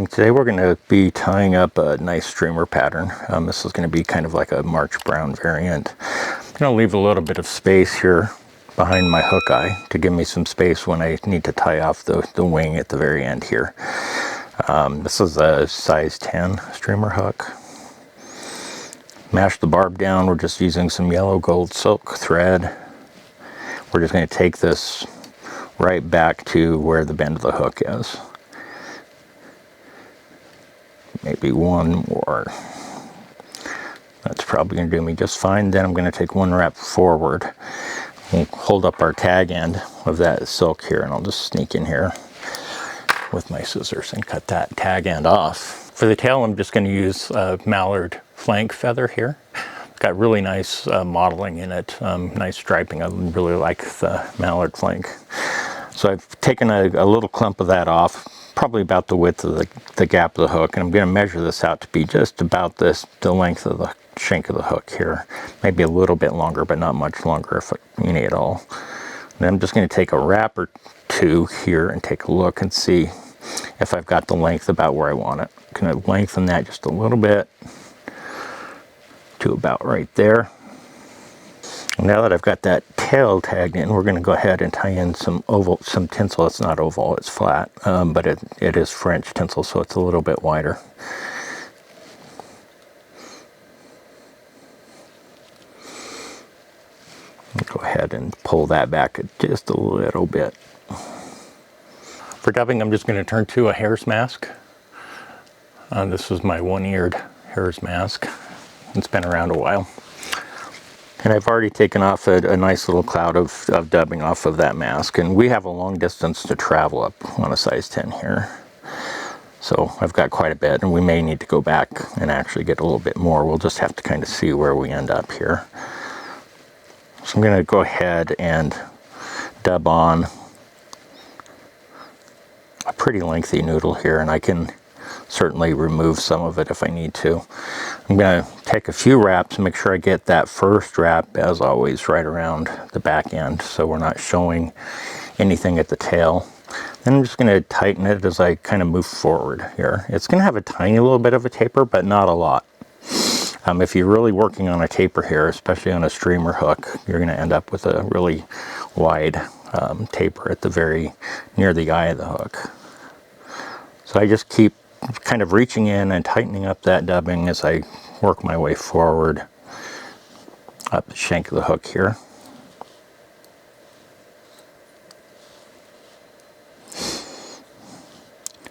morning. Today we're going to be tying up a nice streamer pattern. This is going to be kind of like a March Brown variant. I'm going to leave a little bit of space here behind my hook eye to give me some space when I need to tie off the wing at the very end here. This is a size 10 streamer hook. Mash the barb down. We're just using some yellow gold silk thread. We're just going to take this right back to where the bend of the hook is. Maybe one more. That's probably going to do me just fine. Then I'm going to take one wrap forward. We'll hold up our tag end of that silk here, and I'll just sneak in here with my scissors and cut that tag end off. For the tail, I'm just going to use a Mallard flank feather here. Got really nice mottling in it, nice striping. I really like the Mallard flank. So I've taken a little clump of that off, probably about the width of the gap of the hook, and I'm going to measure this out to be just about the length of the shank of the hook here. Maybe a little bit longer, but not much longer if any at all. Then I'm just going to take a wrap or two here and take a look and see if I've got the length about where I want it. I'm going to lengthen that just a little bit to about right there. Now that I've got that tail tagged in, we're going to go ahead and tie in some tinsel. It's not oval, it's flat, but it is French tinsel, so it's a little bit wider. Go ahead and pull that back just a little bit. For dubbing, I'm just going to turn to a hare's mask. This is my one-eared hare's mask. It's been around a while. And I've already taken off a nice little cloud of dubbing off of that mask. And we have a long distance to travel up on a size 10 here. So I've got quite a bit, and we may need to go back and actually get a little bit more. We'll just have to kind of see where we end up here. So I'm going to go ahead and dub on a pretty lengthy noodle here, and I can certainly remove some of it if I need to. I'm going to take a few wraps and make sure I get that first wrap, as always, right around the back end, so we're not showing anything at the tail. Then I'm just going to tighten it as I kind of move forward here. It's going to have a tiny little bit of a taper, but not a lot. If you're really working on a taper here, especially on a streamer hook, you're going to end up with a really wide taper at the very near the eye of the hook. So I just keep kind of reaching in and tightening up that dubbing as I work my way forward up the shank of the hook here.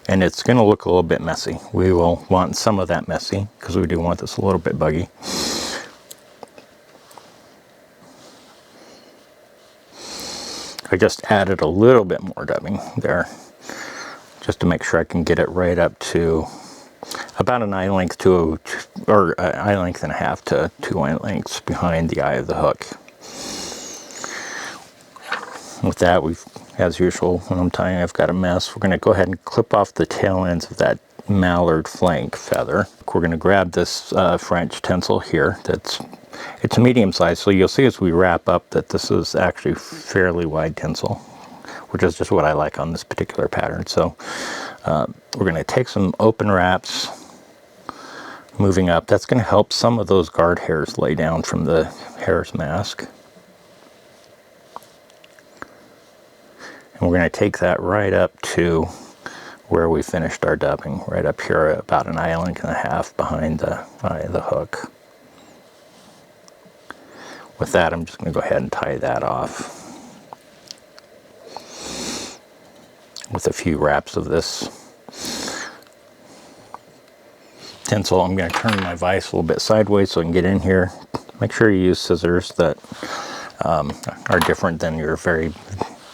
And it's going to look a little bit messy. We will want some of that messy because we do want this a little bit buggy. I just added a little bit more dubbing there, just to make sure I can get it right up to about an eye length or eye length and a half to 2 eye lengths behind the eye of the hook. With that, as usual, when I'm tying, I've got a mess. We're going to go ahead and clip off the tail ends of that Mallard flank feather. We're going to grab this French tinsel here. It's a medium size, so you'll see as we wrap up that this is actually fairly wide tinsel, which is just what I like on this particular pattern. So we're going to take some open wraps, moving up. That's going to help some of those guard hairs lay down from the hare's mask. And we're going to take that right up to where we finished our dubbing, right up here, about an eye length and a half behind the eye of the hook. With that, I'm just going to go ahead and tie that off with a few wraps of this tinsel. I'm going to turn my vise a little bit sideways so I can get in here. Make sure you use scissors that are different than your very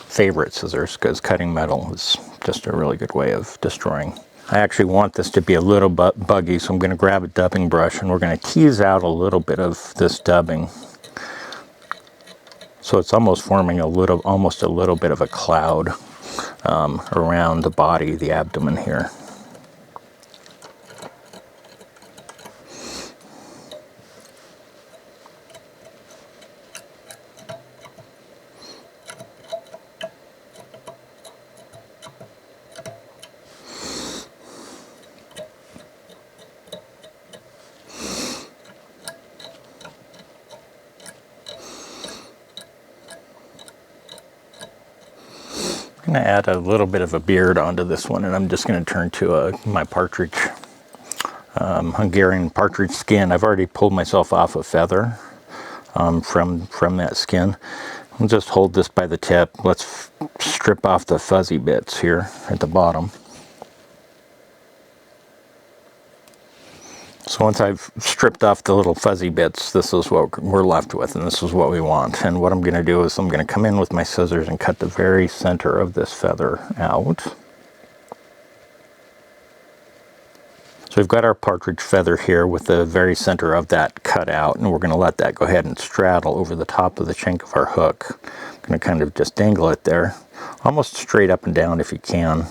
favorite scissors, because cutting metal is just a really good way of destroying. I actually want this to be a little buggy, so I'm going to grab a dubbing brush and we're going to tease out a little bit of this dubbing. So it's almost forming almost a little bit of a cloud around the body, the abdomen here. I'm going to add a little bit of a beard onto this one, and I'm just going to turn to my partridge, Hungarian partridge skin. I've already pulled myself off a feather from that skin. I'll just hold this by the tip. Let's strip off the fuzzy bits here at the bottom. So once I've stripped off the little fuzzy bits, this is what we're left with, and this is what we want. And what I'm going to do is I'm going to come in with my scissors and cut the very center of this feather out. So we've got our partridge feather here with the very center of that cut out, and we're going to let that go ahead and straddle over the top of the shank of our hook. I'm going to kind of just dangle it there, almost straight up and down if you can.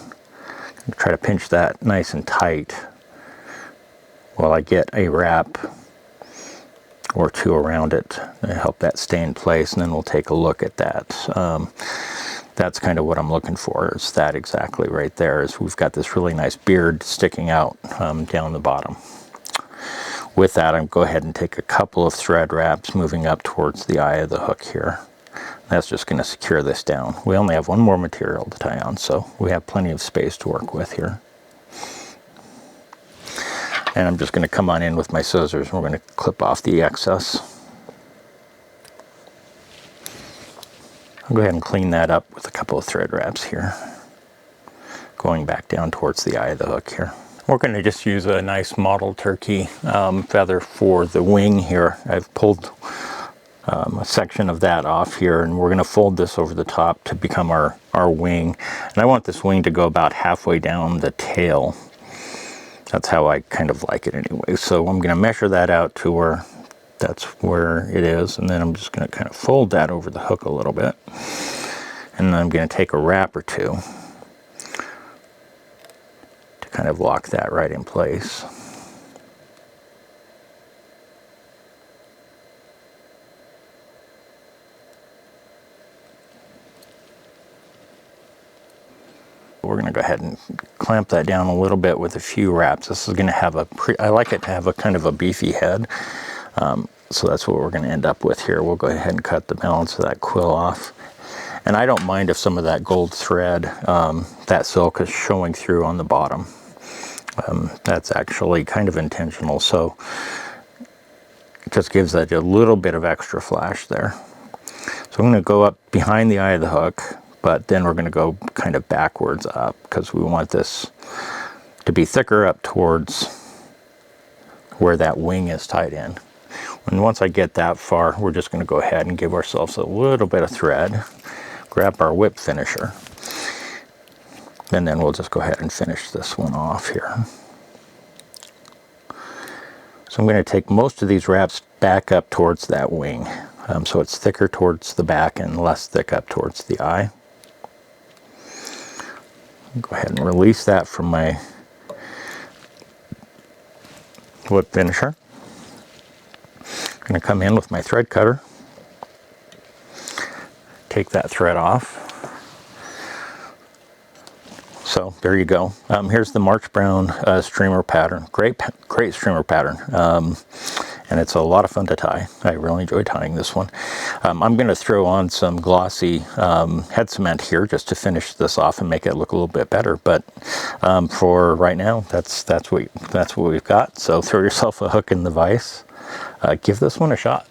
Try to pinch that nice and tight while I get a wrap or two around it to help that stay in place, and then we'll take a look at that. That's kind of what I'm looking for, is that exactly right there. Is we've got this really nice beard sticking out down the bottom. With that, I'm go ahead and take a couple of thread wraps moving up towards the eye of the hook here. That's just going to secure this down. We only have one more material to tie on, so we have plenty of space to work with here. And I'm just going to come on in with my scissors, and we're going to clip off the excess. I'll go ahead and clean that up with a couple of thread wraps here, going back down towards the eye of the hook here. We're going to just use a nice mottled turkey feather for the wing here. I've pulled a section of that off here, and we're going to fold this over the top to become our wing. And I want this wing to go about halfway down the tail. That's how I kind of like it anyway. So I'm going to measure that out to where that's where it is, and then I'm just going to kind of fold that over the hook a little bit. And then I'm going to take a wrap or two to kind of lock that right in place. We're going to go ahead and clamp that down a little bit with a few wraps. This is going to have I like it to have a kind of a beefy head. So that's what we're going to end up with here. We'll go ahead and cut the balance of that quill off. And I don't mind if some of that gold thread, that silk, is showing through on the bottom. That's actually kind of intentional, so it just gives that a little bit of extra flash there. So I'm going to go up behind the eye of the hook, but then we're going to go kind of backwards up because we want this to be thicker up towards where that wing is tied in. And once I get that far, we're just going to go ahead and give ourselves a little bit of thread, grab our whip finisher, and then we'll just go ahead and finish this one off here. So I'm going to take most of these wraps back up towards that wing, so it's thicker towards the back and less thick up towards the eye. Go ahead and release that from my whip finisher. I'm going to come in with my thread cutter, take that thread off. So there you go. Here's the March Brown streamer pattern. Great streamer pattern. And it's a lot of fun to tie. I really enjoy tying this one. I'm going to throw on some glossy head cement here just to finish this off and make it look a little bit better. But for right now, that's what we've got. So throw yourself a hook in the vise. Give this one a shot.